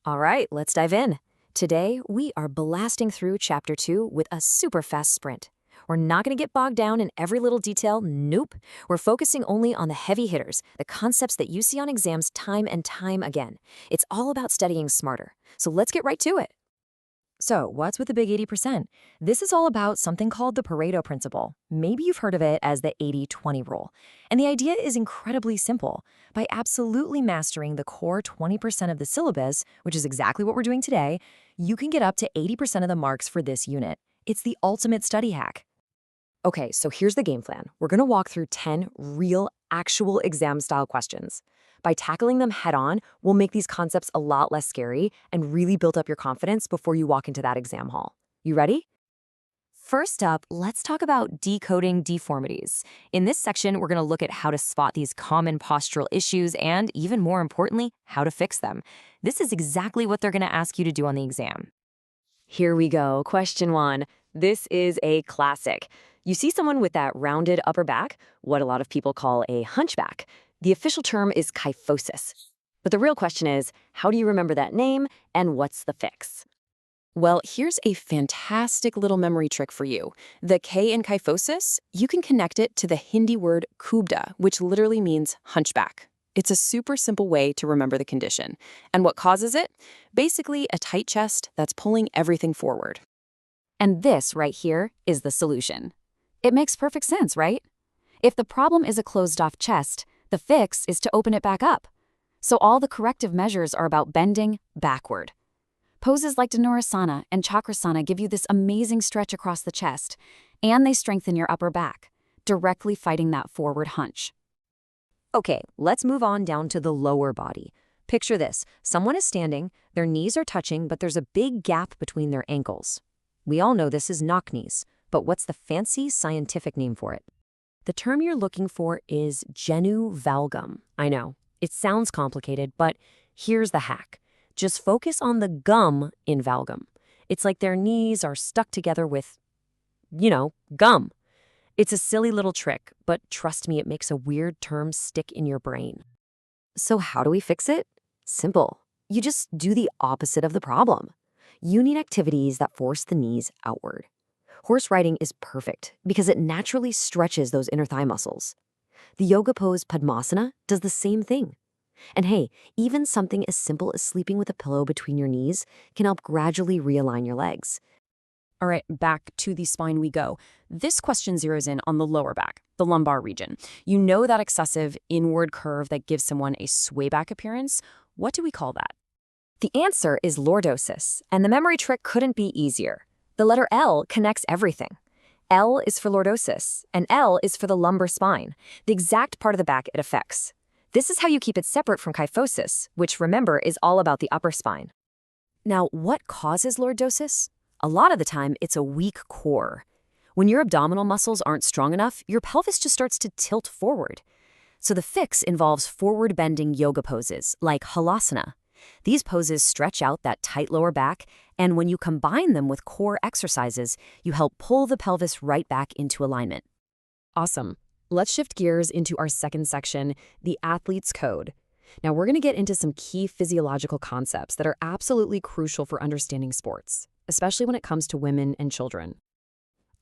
All right, let's dive in. Today, we are blasting through Chapter 2 with a super fast sprint. We're not going to get bogged down in every little detail, nope. We're focusing only on the heavy hitters, the concepts that you see on exams time and time again. It's all about studying smarter. So let's get right to it. So, what's with the big 80%? This is all about something called the Pareto principle. Maybe you've heard of it as the 80-20 rule. And the idea is incredibly simple. By absolutely mastering the core 20% of the syllabus, which is exactly what we're doing today, you can get up to 80% of the marks for this unit. It's the ultimate study hack. Okay, so here's the game plan. We're going to walk through 10 real, actual exam-style questions. By tackling them head-on, we'll make these concepts a lot less scary and really build up your confidence before you walk into that exam hall. You ready? First up, let's talk about decoding deformities. In this section, we're going to look at how to spot these common postural issues and, even more importantly, how to fix them. This is exactly what they're going to ask you to do on the exam. Here we go, question 1. This is a classic. You see someone with that rounded upper back, what a lot of people call a hunchback. The official term is kyphosis. But the real question is, how do you remember that name and what's the fix? Well, here's a fantastic little memory trick for you. The K in kyphosis, you can connect it to the Hindi word kubda, which literally means hunchback. It's a super simple way to remember the condition. And what causes it? Basically, a tight chest that's pulling everything forward. And this right here is the solution. It makes perfect sense, right? If the problem is a closed-off chest, the fix is to open it back up. So all the corrective measures are about bending backward. Poses like Dhanurasana and Chakrasana give you this amazing stretch across the chest, and they strengthen your upper back, directly fighting that forward hunch. Okay, let's move on down to the lower body. Picture this. Someone is standing, their knees are touching, but there's a big gap between their ankles. We all know this is knock knees, but what's the fancy scientific name for it? The term you're looking for is genu valgum. I know, it sounds complicated, but here's the hack. Just focus on the gum in valgum. It's like their knees are stuck together with, gum. It's a silly little trick, but trust me, it makes a weird term stick in your brain. So how do we fix it? Simple. You just do the opposite of the problem. You need activities that force the knees outward. Horse riding is perfect because it naturally stretches those inner thigh muscles. The yoga pose Padmasana does the same thing. And hey, even something as simple as sleeping with a pillow between your knees can help gradually realign your legs. All right, back to the spine we go. This question zeroes in on the lower back, the lumbar region. You know that excessive inward curve that gives someone a swayback appearance? What do we call that? The answer is lordosis, and the memory trick couldn't be easier. The letter L connects everything. L is for lordosis, and L is for the lumbar spine, the exact part of the back it affects. This is how you keep it separate from kyphosis, which, remember, is all about the upper spine. Now, what causes lordosis? A lot of the time, it's a weak core. When your abdominal muscles aren't strong enough, your pelvis just starts to tilt forward. So the fix involves forward-bending yoga poses, like halasana. These poses stretch out that tight lower back, and when you combine them with core exercises, you help pull the pelvis right back into alignment. Awesome. Let's shift gears into our second section, the athlete's code. Now we're going to get into some key physiological concepts that are absolutely crucial for understanding sports, especially when it comes to women and children.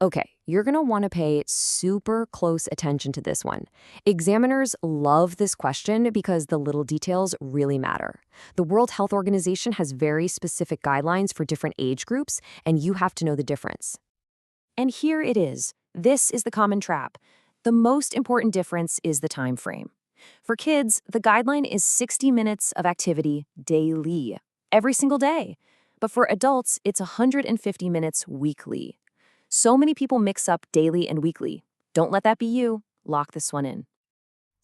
Okay, you're going to want to pay super close attention to this one. Examiners love this question because the little details really matter. The World Health Organization has very specific guidelines for different age groups, and you have to know the difference. And here it is. This is the common trap. The most important difference is the time frame. For kids, the guideline is 60 minutes of activity daily, every single day. But for adults, it's 150 minutes weekly. So many people mix up daily and weekly. Don't let that be you. Lock this one in.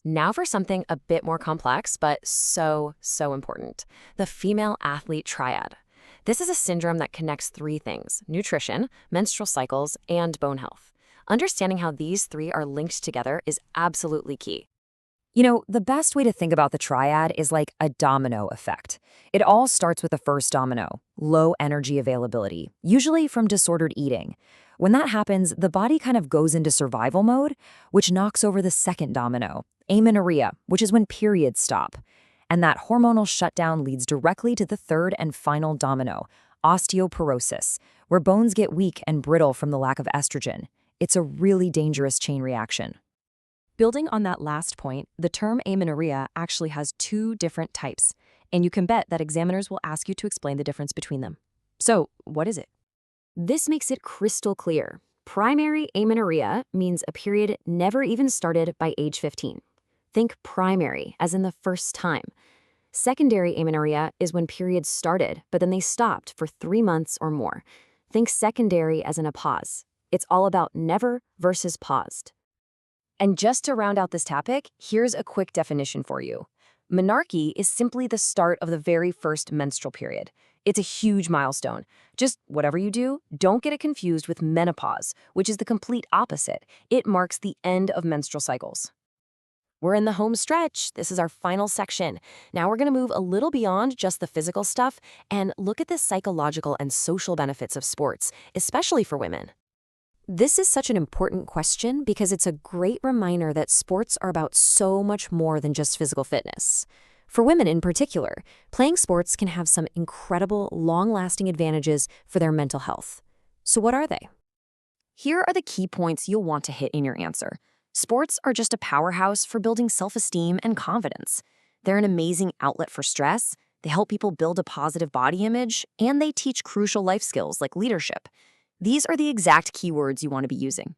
Now for something a bit more complex, but so important. The female athlete triad. This is a syndrome that connects three things: nutrition, menstrual cycles, and bone health. Understanding how these three are linked together is absolutely key. You know, the best way to think about the triad is like a domino effect. It all starts with the first domino, low energy availability, usually from disordered eating. When that happens, the body kind of goes into survival mode, which knocks over the second domino, amenorrhea, which is when periods stop. And that hormonal shutdown leads directly to the third and final domino, osteoporosis, where bones get weak and brittle from the lack of estrogen. It's a really dangerous chain reaction. Building on that last point, the term amenorrhea actually has two different types, and you can bet that examiners will ask you to explain the difference between them. So, what is it? This makes it crystal clear. Primary amenorrhea means a period never even started by age 15. Think primary, as in the first time. Secondary amenorrhea is when periods started, but then they stopped for 3 months or more. Think secondary as in a pause. It's all about never versus paused. And just to round out this topic, here's a quick definition for you. Menarche is simply the start of the very first menstrual period. It's a huge milestone. Just whatever you do, don't get it confused with menopause, which is the complete opposite. It marks the end of menstrual cycles. We're in the home stretch. This is our final section. Now we're going to move a little beyond just the physical stuff and look at the psychological and social benefits of sports, especially for women. This is such an important question because it's a great reminder that sports are about so much more than just physical fitness. For women in particular, playing sports can have some incredible, long-lasting advantages for their mental health. So what are they? Here are the key points you'll want to hit in your answer. Sports are just a powerhouse for building self-esteem and confidence. They're an amazing outlet for stress, they help people build a positive body image, and they teach crucial life skills like leadership. These are the exact keywords you want to be using.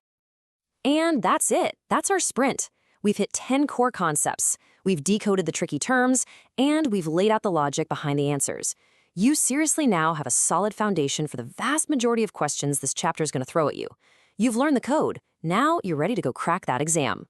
And that's it. That's our sprint. We've hit 10 core concepts. We've decoded the tricky terms, and we've laid out the logic behind the answers. You seriously now have a solid foundation for the vast majority of questions this chapter is going to throw at you. You've learned the code. Now you're ready to go crack that exam.